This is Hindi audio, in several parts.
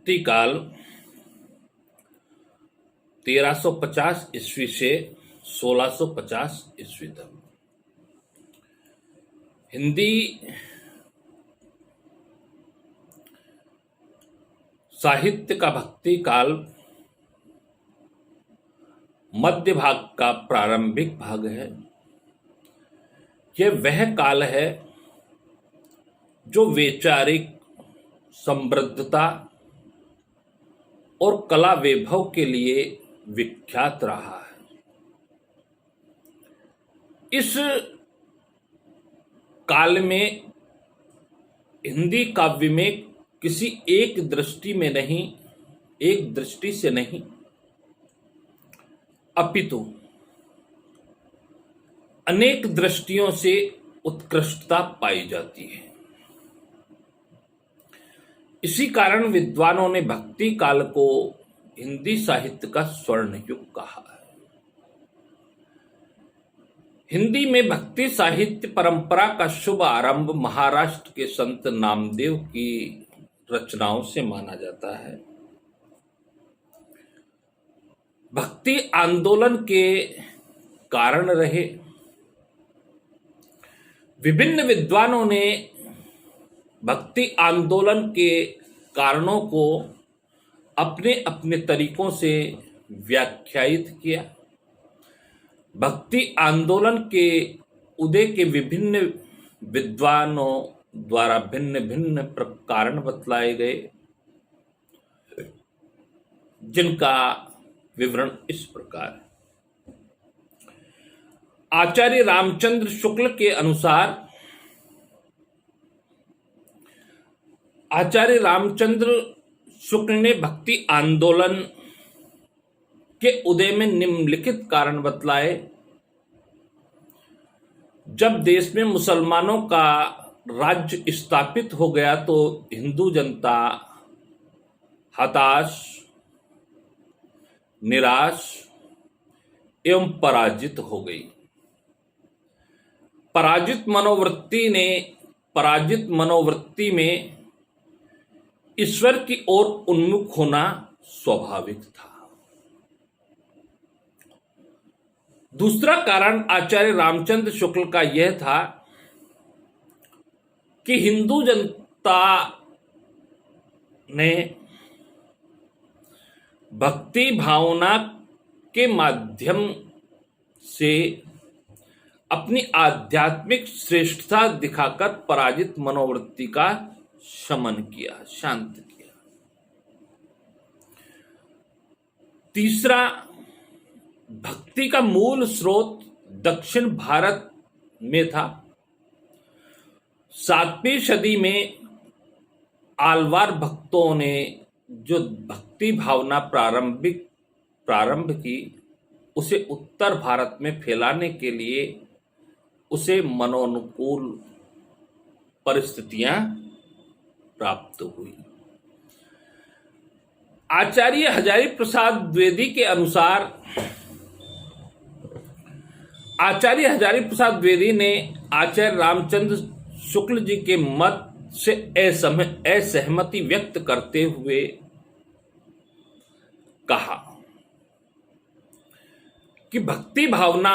भक्ति काल 1350 ईस्वी से 1650 ईस्वी तक हिंदी साहित्य का भक्ति काल मध्य भाग का प्रारंभिक भाग है। यह वह काल है जो वैचारिक समृद्धता और कला वैभव के लिए विख्यात रहा है। इस काल में हिंदी काव्य में किसी एक दृष्टि से नहीं अपितु अनेक दृष्टियों से उत्कृष्टता पाई जाती है। इसी कारण विद्वानों ने भक्ति काल को हिंदी साहित्य का स्वर्ण युग कहा है। हिंदी में भक्ति साहित्य परंपरा का शुभ आरंभ महाराष्ट्र के संत नामदेव की रचनाओं से माना जाता है। भक्ति आंदोलन के कारण रहे। विभिन्न विद्वानों ने भक्ति आंदोलन के कारणों को अपने अपने तरीकों से व्याख्यायित किया। भक्ति आंदोलन के उदय के विभिन्न विद्वानों द्वारा भिन्न भिन्न कारण बतलाए गए, जिनका विवरण इस प्रकार है। आचार्य रामचंद्र शुक्ल के अनुसार आचार्य रामचंद्र शुक्ल ने भक्ति आंदोलन के उदय में निम्नलिखित कारण बतलाए। जब देश में मुसलमानों का राज्य स्थापित हो गया तो हिंदू जनता हताश, निराश एवं पराजित हो गई। पराजित मनोवृत्ति में ईश्वर की ओर उन्मुख होना स्वाभाविक था। दूसरा कारण आचार्य रामचंद्र शुक्ल का यह था कि हिंदू जनता ने भक्ति भावना के माध्यम से अपनी आध्यात्मिक श्रेष्ठता दिखाकर पराजित मनोवृत्ति का शमन किया, शांत किया। तीसरा, भक्ति का मूल स्रोत दक्षिण भारत में था। 7वीं सदी में आलवार भक्तों ने जो भक्ति भावना प्रारंभ की, उसे उत्तर भारत में फैलाने के लिए उसे मनोनुकूल परिस्थितियां प्राप्त हुई। आचार्य हजारी प्रसाद द्विवेदी के अनुसार आचार्य हजारी प्रसाद द्विवेदी ने आचार्य रामचंद्र शुक्ल जी के मत से असहमति व्यक्त करते हुए कहा कि भक्ति भावना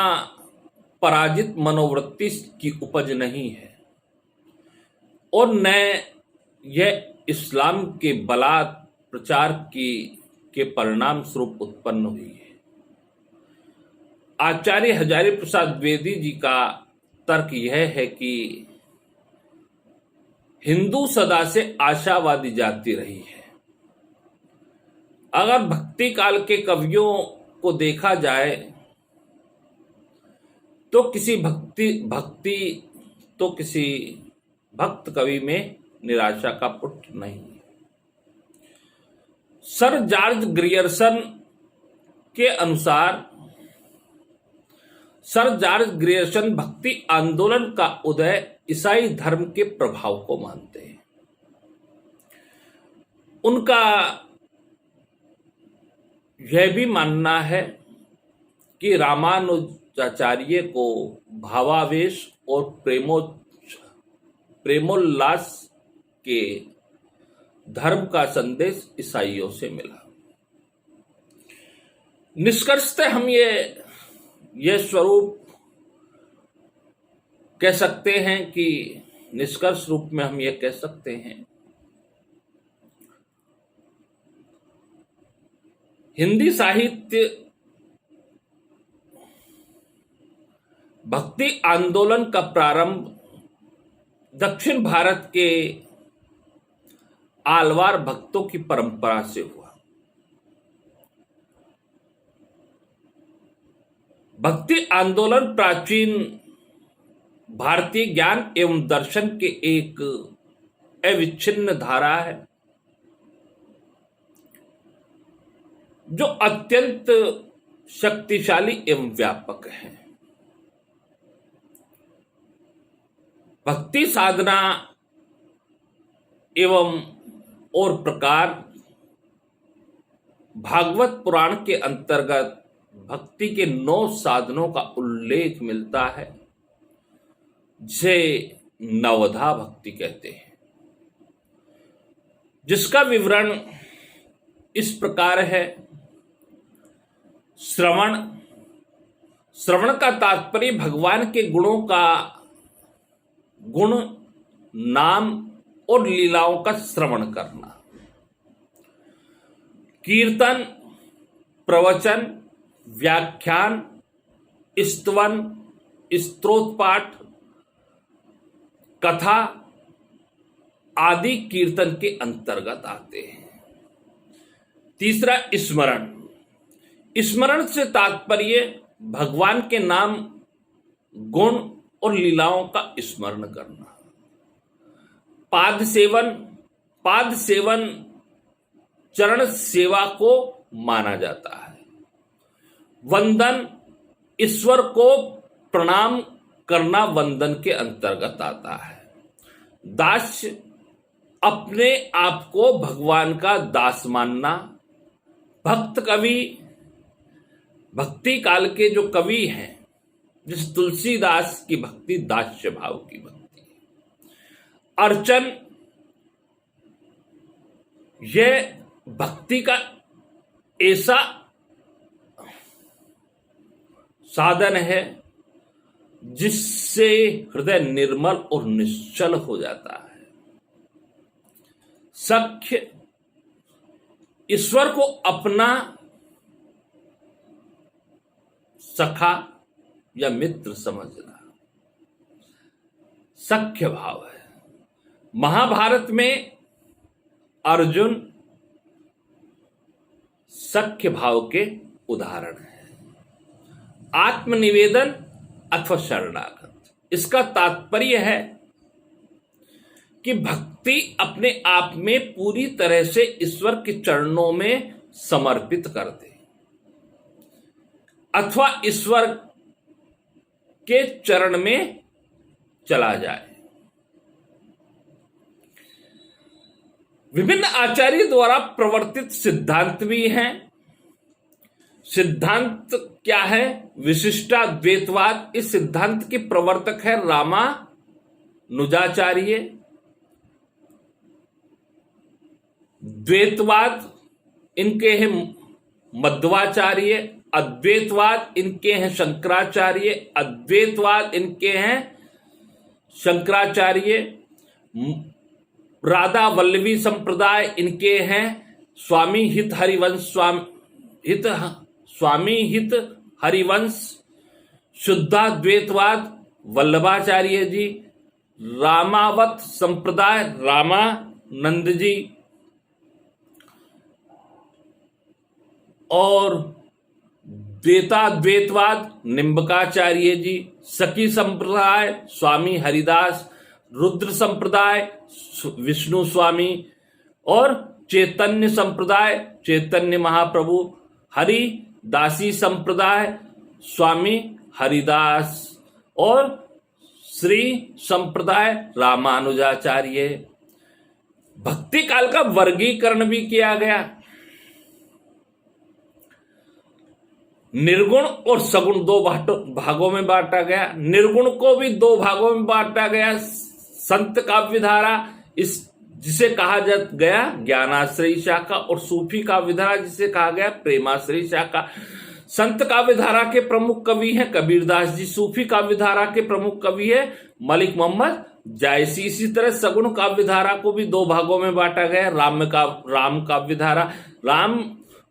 पराजित मनोवृत्ति की उपज नहीं है और न यह इस्लाम के बलात् प्रचार के परिणाम स्वरूप उत्पन्न हुई है। आचार्य हजारी प्रसाद द्विवेदी जी का तर्क यह है कि हिंदू सदा से आशावादी जाति रही है। अगर भक्ति काल के कवियों को देखा जाए तो किसी भक्त कवि में निराशा का पुट नहीं है। सर जॉर्ज ग्रियर्सन के अनुसार सर जॉर्ज ग्रियर्सन भक्ति आंदोलन का उदय ईसाई धर्म के प्रभाव को मानते हैं। उनका यह भी मानना है कि रामानुजाचार्य को भावावेश और प्रेमोल्लास के धर्म का संदेश ईसाइयों से मिला। निष्कर्षतः हम ये स्वरूप कह सकते हैं कि निष्कर्ष रूप में हम ये कह सकते हैं, हिंदी साहित्य भक्ति आंदोलन का प्रारंभ दक्षिण भारत के आलवार भक्तों की परंपरा से हुआ। भक्ति आंदोलन प्राचीन भारतीय ज्ञान एवं दर्शन के एक अविच्छिन्न धारा है, जो अत्यंत शक्तिशाली एवं व्यापक है। भक्ति साधना एवं और प्रकार भागवत पुराण के अंतर्गत भक्ति के 9 साधनों का उल्लेख मिलता है, जिसे नवधा भक्ति कहते हैं, जिसका विवरण इस प्रकार है। श्रवण का तात्पर्य भगवान के गुणों का गुण, नाम और लीलाओं का श्रवण करना। कीर्तन, प्रवचन, व्याख्यान, स्तवन, स्तोत्रपाठ, कथा आदि कीर्तन के अंतर्गत आते हैं। तीसरा, स्मरण। स्मरण से तात्पर्य भगवान के नाम, गुण और लीलाओं का स्मरण करना। पाद सेवन चरण सेवा को माना जाता है। वंदन, ईश्वर को प्रणाम करना वंदन के अंतर्गत आता है। दास्य, अपने आप को भगवान का दास मानना। भक्त कवि, भक्ति काल के जो कवि हैं, जिस तुलसीदास की भक्ति दास्य भाव की भक्ति है। अर्चन, यह भक्ति का ऐसा साधन है जिससे हृदय निर्मल और निश्चल हो जाता है। सख्य, ईश्वर को अपना सखा या मित्र समझना, सख्य भाव है। महाभारत में अर्जुन सख्य भाव के उदाहरण है। आत्मनिवेदन अथवा शरणागत, इसका तात्पर्य है कि भक्ति अपने आप में पूरी तरह से ईश्वर के चरणों में समर्पित कर दे अथवा ईश्वर के चरण में चला जाए। विभिन्न आचार्य द्वारा प्रवर्तित सिद्धांत भी हैं। सिद्धांत क्या है? विशिष्टाद्वैतवाद। इस सिद्धांत के प्रवर्तक है रामानुजाचार्य। द्वैतवाद इनके हैं मध्वाचार्य। अद्वैतवाद इनके हैं शंकराचार्य। अद्वैतवाद इनके हैं शंकराचार्य। राधा वल्लभी संप्रदाय इनके हैं स्वामी हित हरिवंश। शुद्धाद्वैतवाद वल्लभाचार्य जी। रामावत संप्रदाय रामानंद जी। और द्वैताद्वैतवाद निम्बकाचार्य जी। सखी संप्रदाय स्वामी हरिदास। रुद्र संप्रदाय विष्णु स्वामी। और चैतन्य संप्रदाय चैतन्य महाप्रभु। हरिदासी संप्रदाय स्वामी हरिदास। और श्री संप्रदाय रामानुजाचार्य। भक्ति काल का वर्गीकरण भी किया गया। निर्गुण और सगुण 2 भागों में बांटा गया। निर्गुण को भी 2 भागों में बांटा गया। संत काव्यधारा, इस जिसे कहा जा गया ज्ञानाश्रयी शाखा, और सूफी काव्यधारा जिसे कहा गया प्रेमाश्रयी शाखा। संत काव्यधारा के प्रमुख कवि हैं कबीरदास जी। सूफी काव्यधारा के प्रमुख कवि है मलिक मोहम्मद जायसी। इसी तरह सगुण काव्यधारा को भी दो भागों में बांटा गया। राम काव्यधारा, राम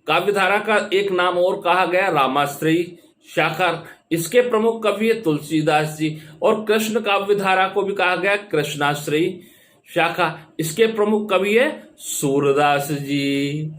काव्यधारा का एक नाम और कहा गया रामाश्रयी शाखा। इसके प्रमुख कवि है तुलसीदास जी। और कृष्ण काव्यधारा को भी कहा गया कृष्णाश्रयी शाखा। इसके प्रमुख कवि है सूरदास जी।